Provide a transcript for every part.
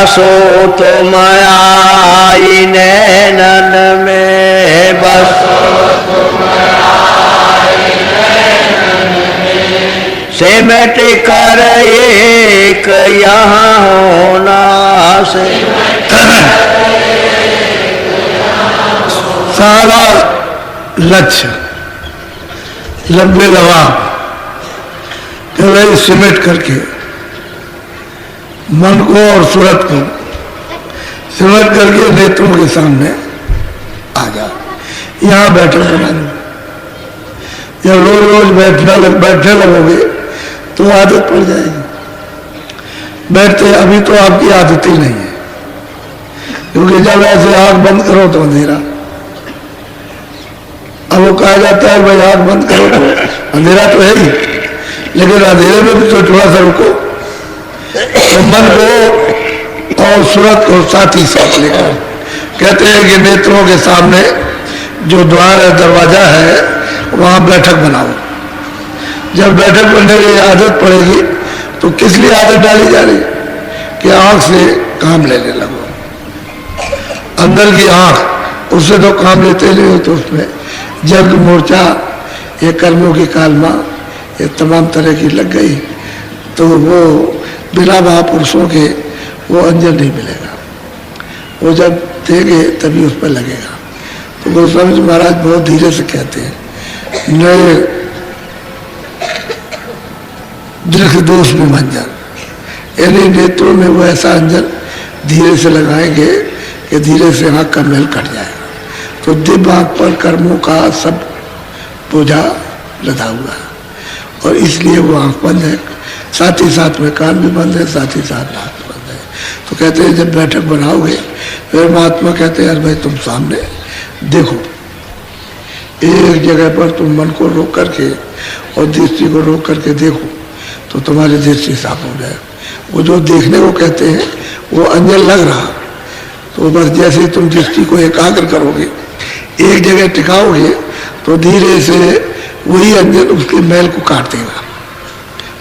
बसो तुम आई नैनन में, बसो तुम आई नैनन में, सिमट कर एक यहाँ होना से। सारा लक्ष्य लंबे लवा वही सिमट करके मन को और सूरत को सिमट करके नेत्रों के सामने आ जा। यहाँ बैठक बना लो। जब रोज रोज बैठने लगोगे तो आदत पड़ जाएगी। बैठते अभी तो आपकी आदत ही नहीं है, क्योंकि जब ऐसे आंख बंद करो तो अंधेरा। अब वो कहा जाता है भाई आंख बंद करो तो अंधेरा तो है ही, लेकिन अंधेरे में भी तो थोड़ा सा रुको। तो मन को और सूरत को साथ ही साथ लेकर कहते हैं कि नेत्रों के सामने जो द्वार है, दरवाजा है, वहां बैठक बनाओ। जब बैठक बनने की आदत पड़ेगी तो किस लिए आदत डाली जा रही कि आंख से काम लेने लगो। अंदर की आंख उससे तो काम लेते नहीं हो, तो उसमें जग मोर्चा, ये कर्मों की कालमा, ये तमाम तरह की लग गई, तो वो बिना महापुरुषों के वो अंजन नहीं मिलेगा। वो जब देंगे तभी उस पर लगेगा। तो गोस्वामी जी महाराज बहुत धीरे से कहते हैं, नए दृढ़ दोष में मंजन, यानी नेत्रों में वो ऐसा अंजन धीरे से लगाएंगे कि धीरे से आँख का मैल कट जाएगा। तो दिव्य आँख पर कर्मों का सब बोझा लदा हुआ है, और इसलिए वो आँख बंद है, साथ ही साथ में कान भी बंद है, साथ ही साथ आँख बंद है। तो कहते हैं जब बैठक बनाओगे, फिर महात्मा कहते हैं यार भाई तुम सामने देखो, एक जगह पर तुम मन को रोक करके और दृष्टि को रोक करके देखो तो तुम्हारी दृष्टि साफ हो जाए। वो जो देखने को कहते हैं वो अंजन लग रहा, तो बस जैसे ही तुम दृष्टि को एकाग्र करोगे, एक जगह टिकाओगे, तो धीरे से वही अंजन उसके मैल को काट देगा,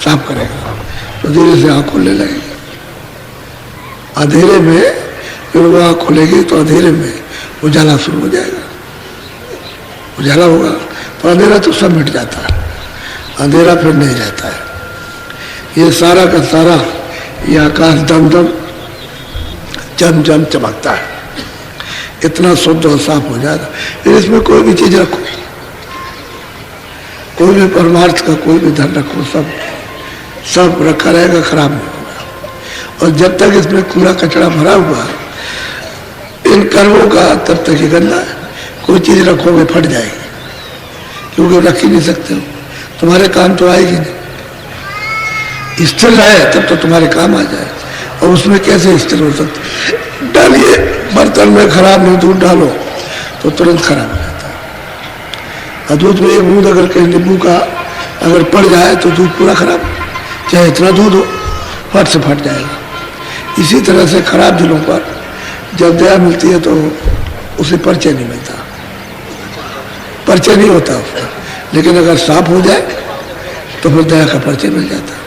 साफ करेगा, तो धीरे से आँख खुलने लगेगी। अंधेरे में फिर वो आँख खुलेगी तो अंधेरे में उजाला शुरू हो जाएगा। उजाला होगा तो अंधेरा तो सब मिट जाता है, अंधेरा फिर नहीं रहता है। ये सारा का सारा ये आकाश दम दम जम जम चमकता है, इतना शुद्ध और साफ हो जाएगा। फिर इसमें कोई भी चीज रखो, कोई भी परमार्थ का कोई भी धन रखो, सब रखा रहेगा, खराब नहीं होगा। और जब तक इसमें कूड़ा कचरा भरा हुआ इन कर्मों का, तब तक ही गंदा है। कोई चीज रखोगे फट जाएगी, क्योंकि रख ही नहीं सकते हो, तुम्हारे काम तो आएगी नहीं। स्थिर रहे तब तो तुम्हारे काम आ जाए, और उसमें कैसे स्थिर हो सकते। डालिए बर्तन में खराब नहीं, दूध डालो तो तुरंत खराब हो जाता है। और दूध में एक बूंद अगर कहीं नींबू का अगर पड़ जाए तो दूध पूरा खराब, चाहे इतना दूध हो, फट से फट जाएगा। इसी तरह से खराब दिलों पर जब दया मिलती है तो उसे परिचय नहीं मिलता, परिचय नहीं होता उसका। लेकिन अगर साफ हो जाए तो फिर दया का परिचय मिल जाता है,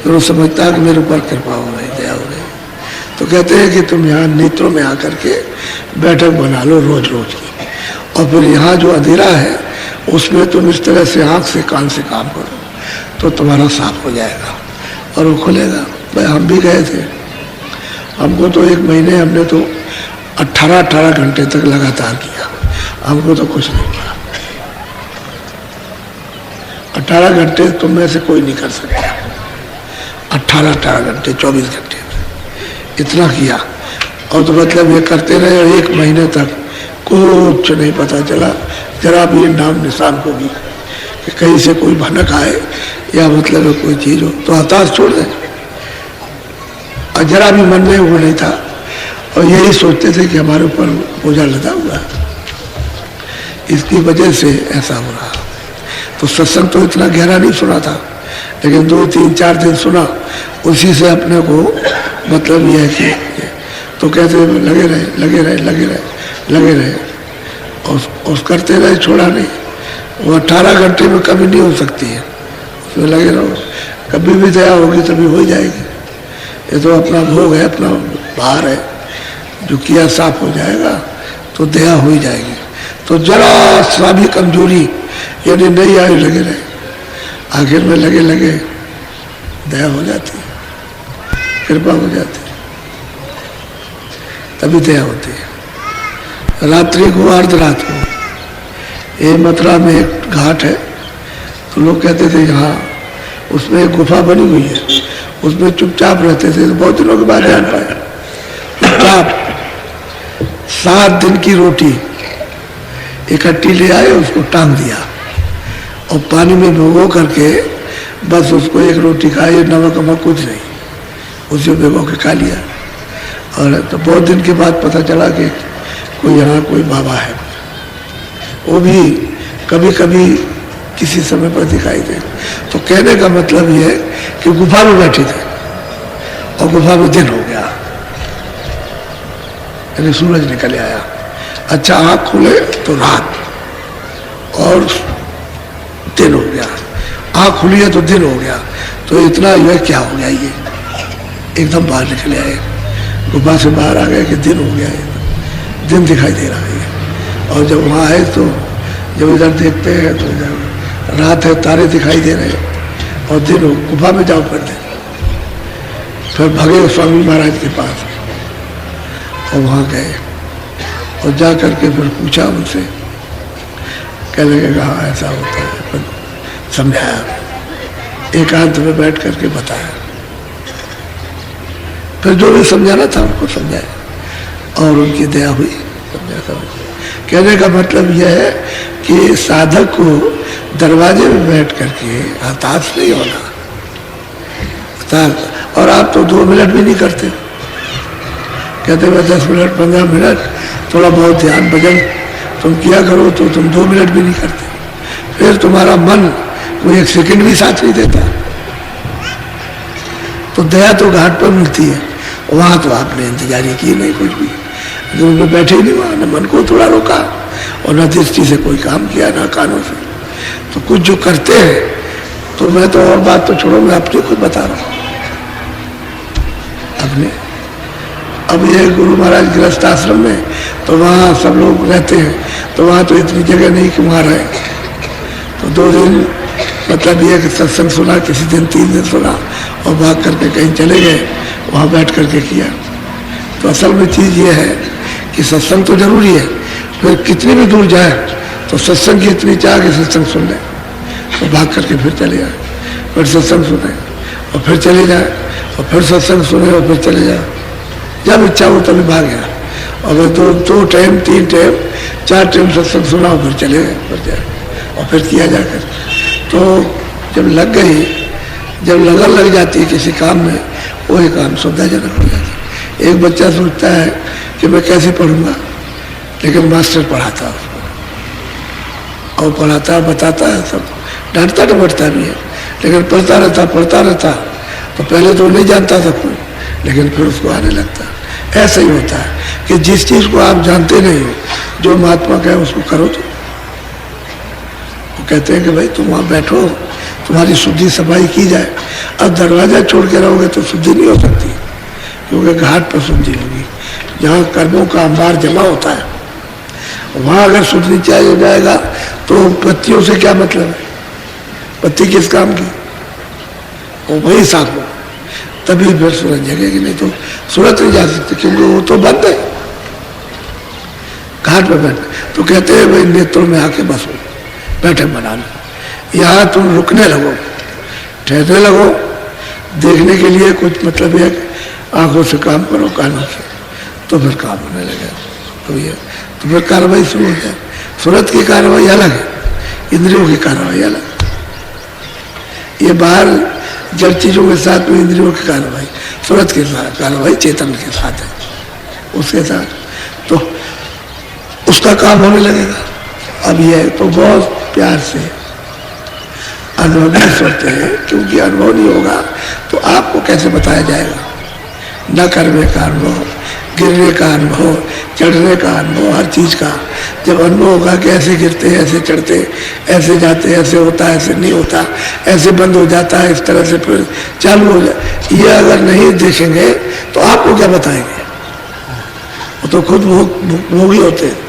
फिर वो समझता है कि मेरे ऊपर कृपा हो रही, दया हो रही। तो कहते हैं कि तुम यहाँ नेत्रों में आकर के बैठक बना लो रोज रोज की, और फिर यहाँ जो अंधेरा है उसमें तुम इस तरह से आँख से कान से काम करो तो तुम्हारा साफ हो जाएगा और वो खुलेगा। भाई हम भी गए थे, हमको तो एक महीने हमने तो 18 घंटे तक लगातार किया, हमको तो कुछ नहीं किया। 18 घंटे तुम में से कोई नहीं कर सकता, 18 घंटे 24 घंटे इतना किया। और तो मतलब ये करते रहे 1 महीने तक, कुछ नहीं पता चला, जरा भी नाम निशान को भी कि कहीं से कोई भनक आए या मतलब कोई चीज हो तो हताश छोड़ दे। और जरा भी मन में वो नहीं था, और यही सोचते थे कि हमारे ऊपर बोझा लदा हुआ है, इसकी वजह से ऐसा हो रहा। तो सत्संग तो इतना गहरा नहीं सुना था, लेकिन 2, 3, 4 दिन सुना, उसी से अपने को मतलब यह है कि तो कहते लगे रहे लगे रहे लगे रहे लगे रहे, और करते रहे, छोड़ा नहीं। वो 18 घंटे में कभी नहीं हो सकती है, उसमें लगे रहो, कभी भी दया होगी तभी हो जाएगी। ये तो अपना भोग है, अपना बाहर है, जो किया साफ हो जाएगा तो दया हो ही जाएगी। तो जरा सा भी कमजोरी यानी नहीं आयु लगे रहे, आखिर में लगे लगे दया हो जाती है, कृपा हो जाती है, तभी दया होती है। रात्रि को अर्धरात को ये मथुरा में एक घाट है, तो लोग कहते थे यहाँ उसमें एक गुफा बनी हुई है, उसमें चुपचाप रहते थे। तो बहुत दिनों के बाद जान पाया, चुपचाप 7 दिन की रोटी इकट्ठी ले आए, उसको टांग दिया और पानी में भिगो करके बस उसको एक रोटी खाई, नमक वमक कुछ नहीं, उसे भिगो के खा लिया। और तो बहुत दिन के बाद पता चला कि कोई यहाँ कोई बाबा है, वो भी कभी कभी किसी समय पर दिखाई दे। तो कहने का मतलब ये है कि गुफा में बैठे थे और गुफा में दिन हो गया, यानी सूरज निकल आया। अच्छा, आँख खुले तो रात और दिन हो गया, आँख खुली है तो दिन हो गया। तो इतना यह क्या हो गया, ये एकदम बाहर निकले आए, गुफा से बाहर आ गए कि दिन हो गया, दिन दिखाई दे रहा है। और जब वहाँ आए तो जब इधर देखते हैं तो इधर रात है, तारे दिखाई दे रहे हैं और दिन हो, गुफा में जाओ पड़ते। फिर भगे स्वामी महाराज के पास और वहाँ गए और जा करके फिर पूछा उनसे, कहने लगे हाँ ऐसा होता है, पर समझाया, एकांत में बैठ करके बताया, फिर जो भी समझाना था उनको समझाया और उनकी दया हुई, समझा। कहने का मतलब यह है कि साधक को दरवाजे में बैठ करके हताश नहीं होना। और आप तो 2 मिनट भी नहीं करते, कहते मैं 10 मिनट 15 मिनट थोड़ा बहुत ध्यान भजन तुम किया करो, तो तुम 2 मिनट भी नहीं करते, फिर तुम्हारा मन कोई 1 सेकंड भी साथ नहीं देता। तो दया तो घाट पर मिलती है, वहाँ तो आपने इंतजारी की नहीं कुछ भी, उनमें बैठे ही नहीं, वहाँ न मन को थोड़ा रोका और न दृष्टि से कोई काम किया, ना कानों से। तो कुछ जो करते हैं, तो मैं तो और बात तो छोड़ो, मैं अपने खुद बता रहा हूँ अपने। अब ये गुरु महाराज गृहस्थ आश्रम में, तो वहाँ सब लोग रहते हैं, तो वहाँ तो इतनी जगह नहीं कि वहाँ रहे। तो 2 दिन मतलब ये कि सत्संग सुना, किसी दिन 3 दिन सुना और भाग करके कहीं चले गए, वहाँ बैठ करके किया। तो असल में चीज़ ये है कि सत्संग तो जरूरी है, फिर कितनी भी दूर जाए तो सत्संग की इतनी चाह कि सत्संग सुन ले, तो भाग करके फिर चले जाए, फिर सत्संग सुने और फिर चले जाए और फिर सत्संग सुने और फिर चले जाए, जब इच्छा हो तभी भाग गया। और फिर 2 टाइम 3 टाइम 4 टाइम सत्संग सुना और फिर चले गए, फिर जाए और फिर किया जाकर। तो जब लग गई, जब लगन लग जाती है किसी काम में, वही काम सुविधाजनक हो जाता है। एक बच्चा सोचता है कि मैं कैसे पढ़ूंगा, लेकिन मास्टर पढ़ाता है उसको और पढ़ाता बताता है, सब डांटता डपटता भी है, लेकिन पढ़ता रहता। तो पहले तो नहीं जानता था कोई, लेकिन फिर उसको आने लगता है। ऐसा ही होता है कि जिस चीज़ को आप जानते नहीं हो, जो महात्मा कहे उसको करो। तो वो कहते हैं कि भाई तुम वहाँ बैठो, तुम्हारी शुद्धि सफाई की जाए। अब दरवाजा छोड़ के रहोगे तो शुद्धि नहीं हो सकती, क्योंकि घाट पर शुद्धि होगी, जहाँ कर्मों का अंबार जमा होता है। वहाँ अगर शुद्धि चाहिए हो जाएगा तो पत्तियों से क्या मतलब है, पत्ती किस काम की, वो वही साफ हो, तभी फिर सूरज जगेगी, नहीं तो सूरज नहीं जा सकती, क्योंकि वो तो बंद है घाट पर बैठ। तो कहते हैं भाई नेत्रों में आके बसो, बैठक बना लो, यहाँ तुम रुकने लगो, ठहरने लगो, देखने के लिए कुछ मतलब है, आंखों से काम करो, कानों से, तो फिर काम होने लगे। तो ये तो फिर कार्रवाई शुरू हो जाए। सूरत की कार्रवाई अलग है, इंद्रियों की कार्रवाई अलग। ये बाहर जड़ चीजों के साथ में इंद्रियों की कार्रवाई, सूरत की कार्रवाई चेतन के साथ है, उसके साथ तो उसका काम होने लगेगा। अब ये तो बहुत प्यार से अनुभवी सोचते हैं, क्योंकि अनुभव नहीं होगा तो आपको कैसे बताया जाएगा। न करने का अनुभव, गिरने का अनुभव, चढ़ने का अनुभव, हर चीज़ का जब अनुभव होगा कि ऐसे गिरते ऐसे चढ़ते, ऐसे जाते, ऐसे होता, ऐसे नहीं होता, ऐसे बंद हो जाता है, इस तरह से फिर चालू हो जाए, ये अगर नहीं देखेंगे तो आपको क्या बताएंगे। वो तो खुद भोगी होते हैं,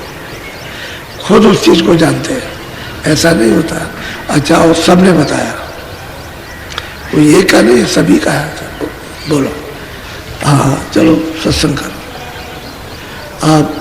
खुद उस चीज को जानते हैं, ऐसा नहीं होता। अच्छा, और सबने बताया, वो ये का नहीं सभी का है। बोलो हाँ, चलो सत्संग करो आप।